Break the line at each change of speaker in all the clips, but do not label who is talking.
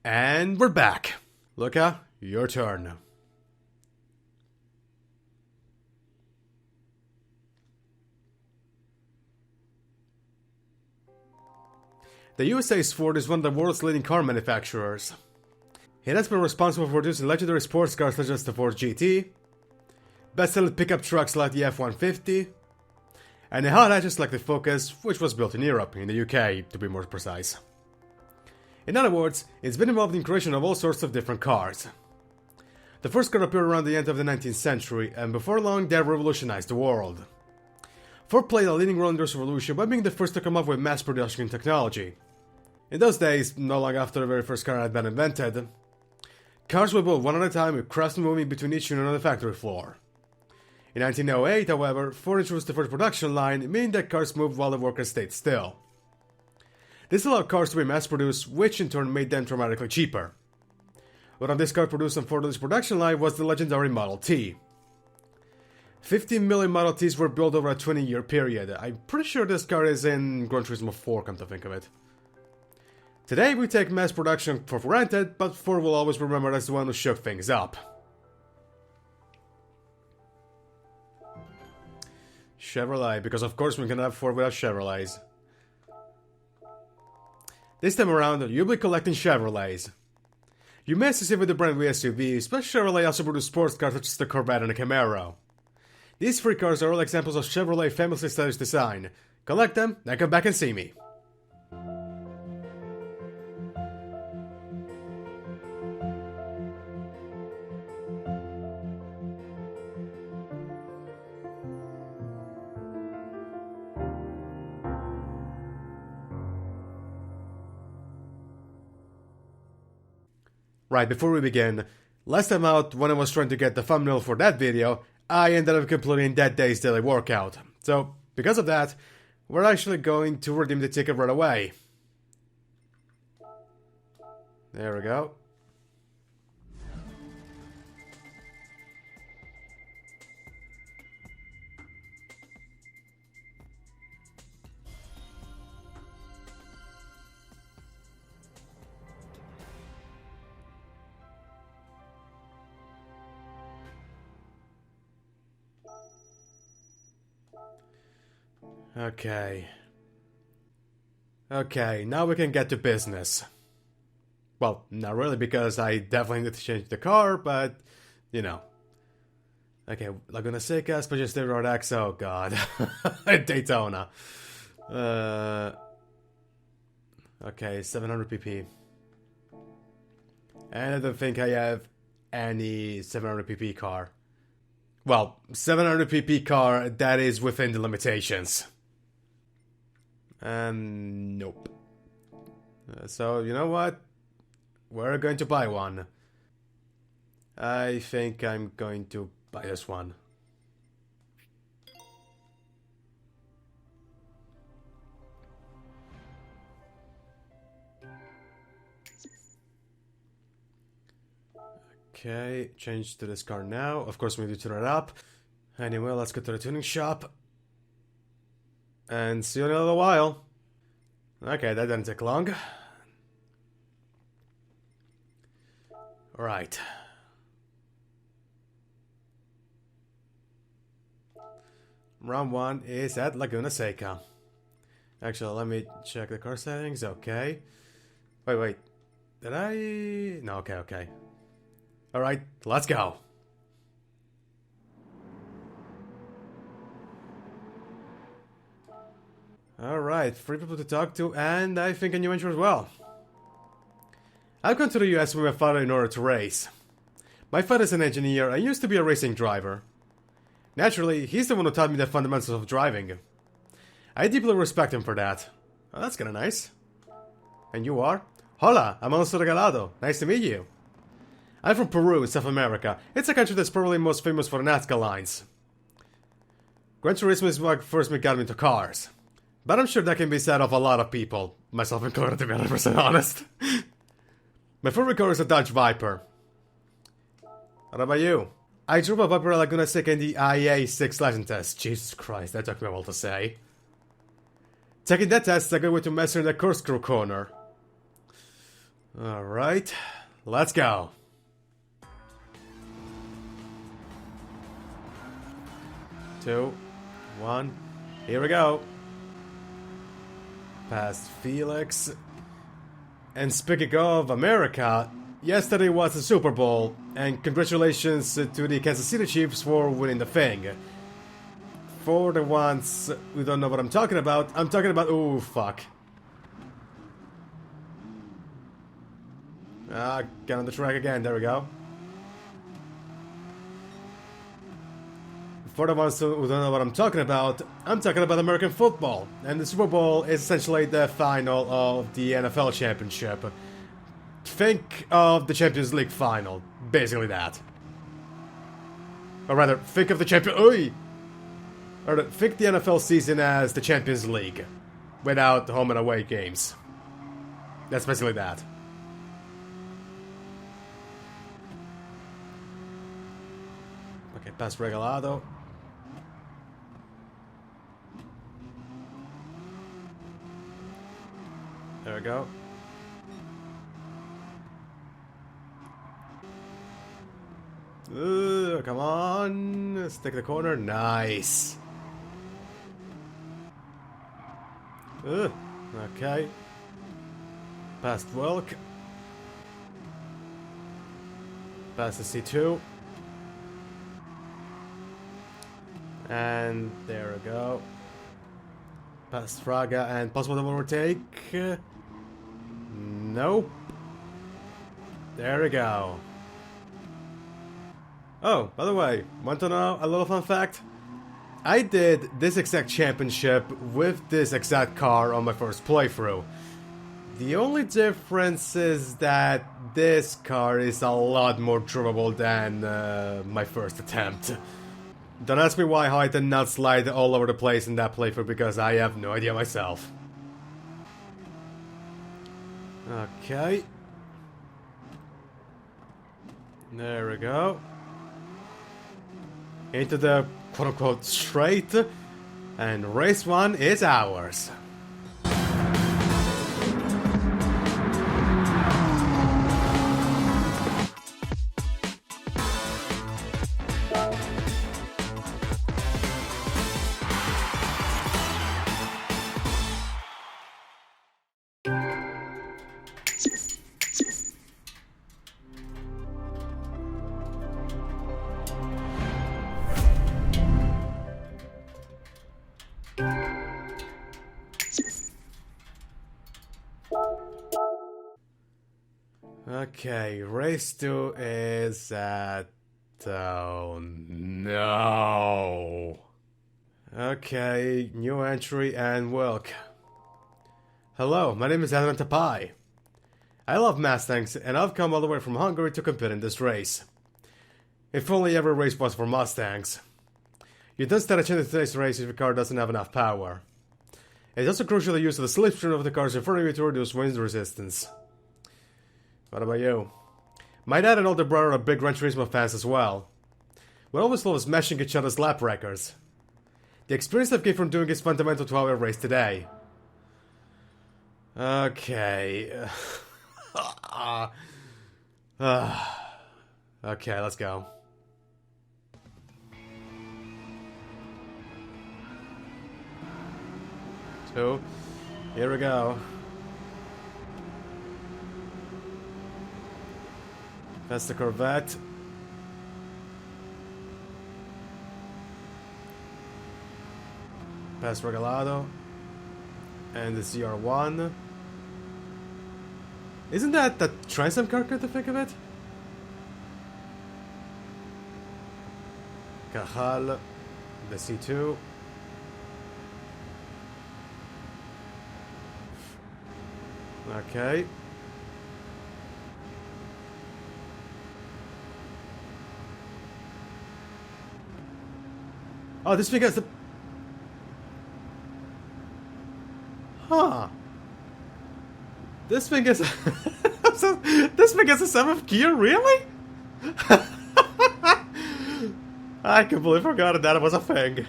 And we're back. Luca, your turn. The USA's Ford is one of the world's leading car manufacturers. It has been responsible for producing legendary sports cars such as the Ford GT, best-selling pickup trucks like the F-150, and the hot hatches like the Focus, which was built in Europe, in the UK to be more precise. In other words, it's been involved in creation of all sorts of different cars. The first car appeared around the end of the 19th century, and before long they revolutionized the world. Ford played a leading role in this revolution by being the first to come up with mass production technology. In those days, not long after the very first car had been invented, cars were built one at a time with craftsmen moving between each unit on the factory floor. In 1908, however, Ford introduced the first production line, meaning that cars moved while the workers stayed still. This allowed cars to be mass-produced, which in turn made them dramatically cheaper. One of these cars produced on Ford's production line was the legendary Model T. 15 million Model Ts were built over a 20-year period. I'm pretty sure this car is in Gran Turismo 4, come to think of it. Today we take mass production for granted, but Ford will always be remembered as the one who shook things up. Chevrolet, because of course we can have Ford without Chevrolets. This time around, you'll be collecting Chevrolets. You may associate with the brand with SUVs, but Chevrolet also produces sports cars such as the Corvette and the Camaro. These three cars are all examples of Chevrolet's famously stylish design. Collect them, then come back and see me. Right, before we begin, last time out when I was trying to get the thumbnail for that video, I ended up completing that day's daily workout. So, because of that, we're actually going to redeem the ticket right away. There we go. Okay, now we can get to business. Well, not really, because I definitely need to change the car, but, you know. Okay, Laguna Seca, Special State Road X, oh god. Daytona. Okay, 700 pp. And I don't think I have any 700 pp car. Well, 700 pp car that is within the limitations. Nope. So, you know what? We're going to buy one. I think I'm going to buy this one. Okay, change to this car now. Of course, we need to tune it up. Anyway, let's go to the tuning shop. And see you in a little while. Okay, that didn't take long. Right. Round 1 is at Laguna Seca. Actually, let me check the car settings. Okay. Wait. Did I... No, okay. Alright, let's go. Alright, 3 people to talk to, and I think a new intro as well. I've gone to the US with my father in order to race. My father's an engineer and used to be a racing driver. Naturally, he's the one who taught me the fundamentals of driving. I deeply respect him for that. Oh, that's kinda nice. And you are? Hola, I'm Alonso Regalado. Nice to meet you. I'm from Peru, South America. It's a country that's probably most famous for the Nazca lines. Gran Turismo is what first got me into cars. But I'm sure that can be said of a lot of people, myself included, to be 100% honest. My favorite car is a Dodge Viper. What about you? I drove a Viper at Laguna Seca in the IA6 Legend test. Jesus Christ, that took me a while to say. Taking that test is a good way to master the corkscrew corner. Alright, let's go. Two, one, here we go. Past Felix. And speaking of America, yesterday was the Super Bowl, and congratulations to the Kansas City Chiefs for winning the thing. For the ones who don't know what I'm talking about, ooh, fuck. Get on the track again, there we go. For the ones who don't know what I'm talking about American football. And the Super Bowl is essentially the final of the NFL championship. Think of the Champions League final. Basically that. Or rather, think of the think the NFL season as the Champions League. Without home and away games. That's basically that. Okay, pass Regalado. There we go. Come on. Stick the corner. Nice. Okay. Past Wilk. Past the C2. And there we go. Past Fraga and possible double overtake. Nope. There we go. Oh, by the way, want to know a little fun fact? I did this exact championship with this exact car on my first playthrough. The only difference is that this car is a lot more durable than my first attempt. Don't ask me why how I did not slide all over the place in that playthrough, because I have no idea myself. Okay. There we go. Into the quote-unquote straight, and race 1 is ours. Okay, race 2 is at... oh no. Okay, new entry and Wilk. Hello, my name is Adrian Tapai. I love Mustangs, and I've come all the way from Hungary to compete in this race. If only every race was for Mustangs. You don't stand a chance in today's race if your car doesn't have enough power. It's also crucial to use the slipstream of the cars in front of you to reduce wind resistance. What about you? My dad and older brother are big Gran Turismo fans as well. We always love smashing each other's lap records. The experience I've gained from doing is fundamental to how I race today. Okay. Okay, let's go. Two. Here we go. That's the Corvette. Past Regalado. And the CR1. Isn't that the Transam car, to think of it? Cajal. The C2. Okay. Oh, this thing has the... Huh. This thing is... This thing has a 7th gear, really? I completely forgot that it was a thing.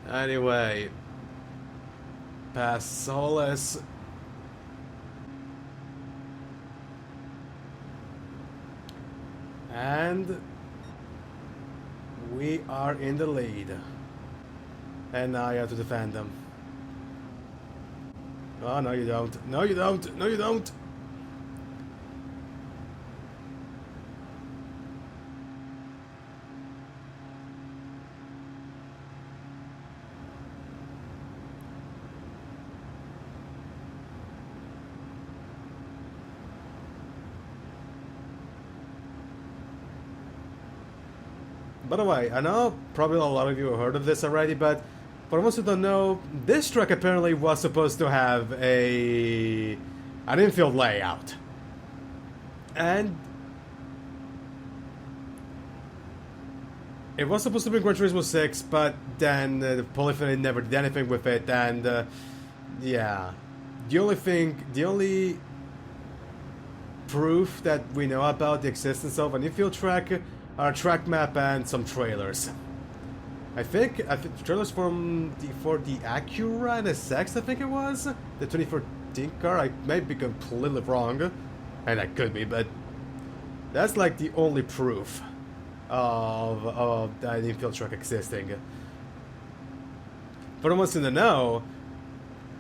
Anyway. past Solis. And we are in the lead. And now you have to defend them. Oh, no you don't. No you don't. No you don't. By the way, I know probably a lot of you have heard of this already, but for most who don't know, this track apparently was supposed to have an infield layout. And it was supposed to be Gran Turismo 6, but then Polyphony never did anything with it, and yeah. The only proof that we know about the existence of an infield track are a track map and some trailers. I think trailers for the Acura NSX, I think it was the 2014 car. I may be completely wrong, and I could be, but that's like the only proof of that infield track existing. For the ones in the know,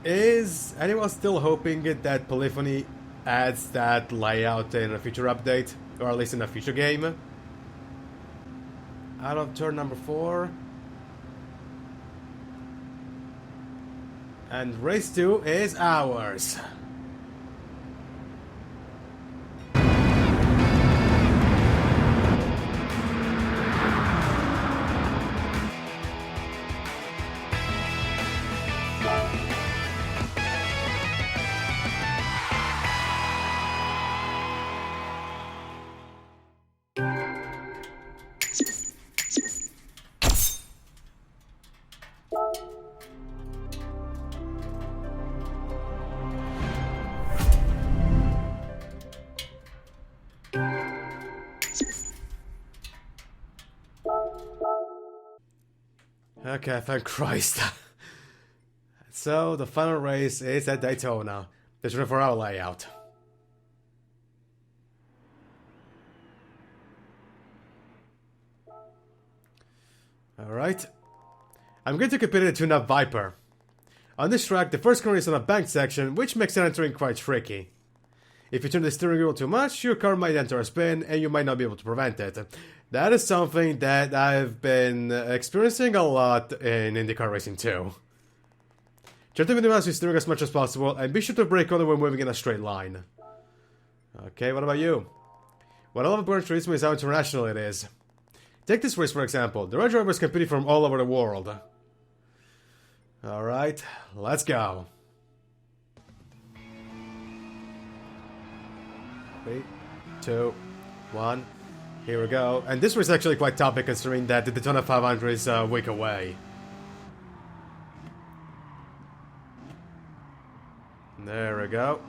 is anyone still hoping that Polyphony adds that layout in a future update, or at least in a future game? Out of turn number 4. And race 2 is ours. Okay, thank Christ. So, the final race is at Daytona. The 24-hour layout. Alright. I'm going to compare it to a Viper. On this track, the first corner is on a bank section, which makes entering quite tricky. If you turn the steering wheel too much, your car might enter a spin, and you might not be able to prevent it. That is something that I've been experiencing a lot in IndyCar racing too. Try to minimize your steering as much as possible, and be sure to brake only when moving in a straight line. Okay, what about you? What I love about Gran Turismo is how international it is. Take this race for example. There are drivers competing from all over the world. Alright, let's go. 3, 2, 1. Here we go. And this was actually quite topic considering that the Daytona 500 is a week away. There we go.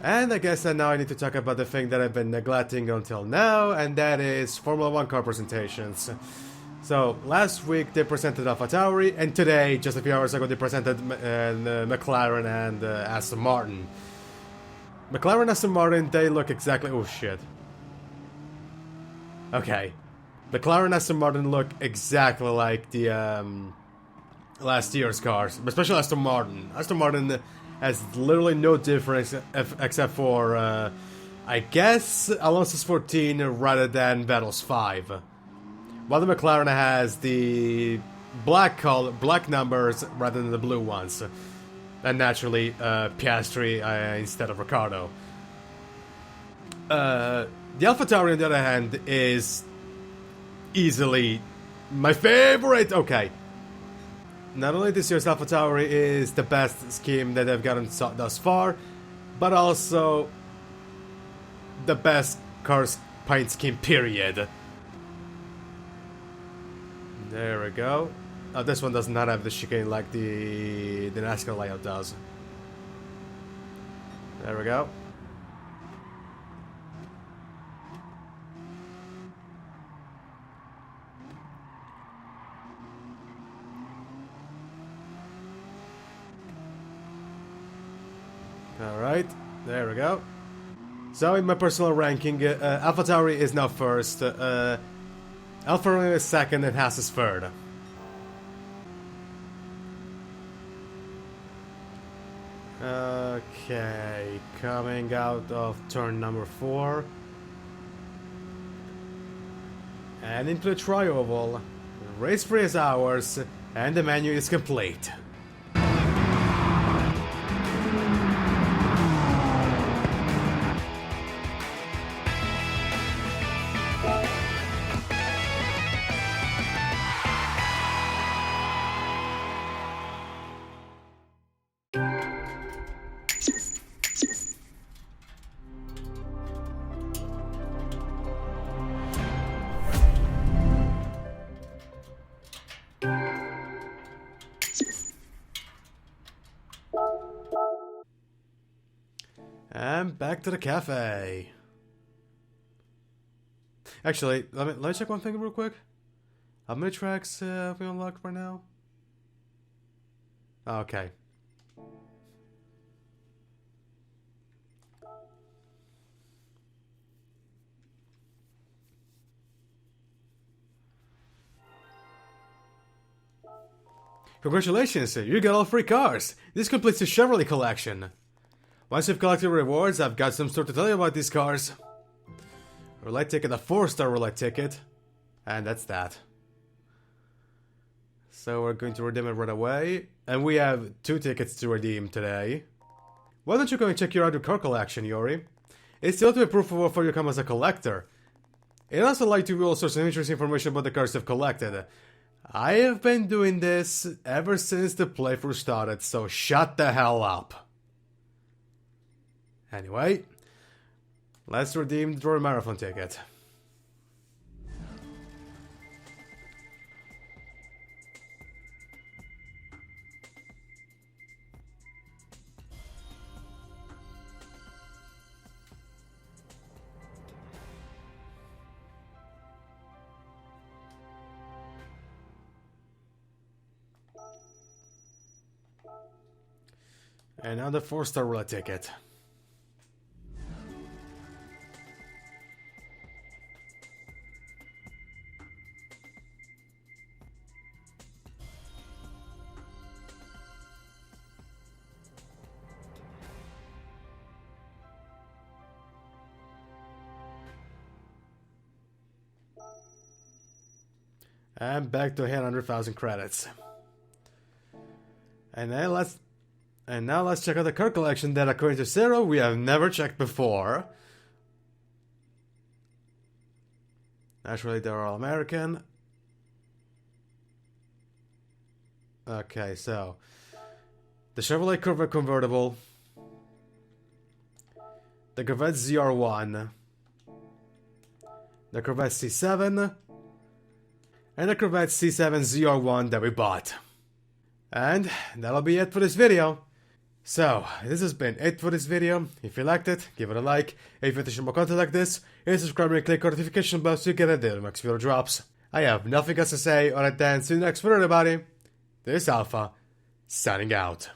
And I guess that now I need to talk about the thing that I've been neglecting until now, and that is Formula 1 car presentations. So, last week they presented AlphaTauri, and today, just a few hours ago, they presented McLaren and Aston Martin. McLaren and Aston Martin, they look exactly... Oh, shit. Okay. McLaren and Aston Martin look exactly like the last year's cars, especially Aston Martin. Aston Martin has literally no difference except for, I guess, Alonso's 14 rather than Vettel's 5. While the McLaren has the black numbers rather than the blue ones. And naturally, Piastri instead of Ricciardo. The AlphaTauri, on the other hand, is easily my favorite. Okay. Not only this year's AlphaTauri is the best scheme that they've gotten thus far, but also the best cars paint scheme, period. There we go. Oh, this one does not have the chicane like the NASCAR layout does. There we go. Alright, there we go. So in my personal ranking, AlphaTauri is now first, Alfa Romeo is second, and Haas is third. Okay, coming out of turn number 4. And into the tri-oval. Race 3 is ours, and the menu is complete. And back to the cafe. Actually, let me check one thing real quick. How many tracks have we unlocked right now? Okay. Congratulations, you got all 3 cars! This completes the Chevrolet collection. Once you've collected rewards, I've got some stuff to tell you about these cars. Roulette ticket, a 4-star roulette ticket. And that's that. So we're going to redeem it right away. And we have 2 tickets to redeem today. Why don't you go and check your other car collection, Yori? It's the ultimate proof of how you come as a collector. It also allows you to reveal all sorts of interesting information about the cars you've collected. I have been doing this ever since the playthrough started, so shut the hell up. Anyway, let's redeem the Royal Marathon ticket. And now the 4-star roulette ticket. And back to 100,000 credits. And now let's check out the card collection that, according to Zero, we have never checked before. Naturally, they're all American. Okay, so the Chevrolet Corvette convertible, the Corvette ZR1, the Corvette C7, and the Corvette C7 ZR1 that we bought. And that'll be it for this video. So, this has been it for this video. If you liked it, give it a like. If you want to see more content like this, hit subscribe and click on the notification bell so you get a daily next video drops. I have nothing else to say other than see you next video, everybody. This is Alpha, signing out.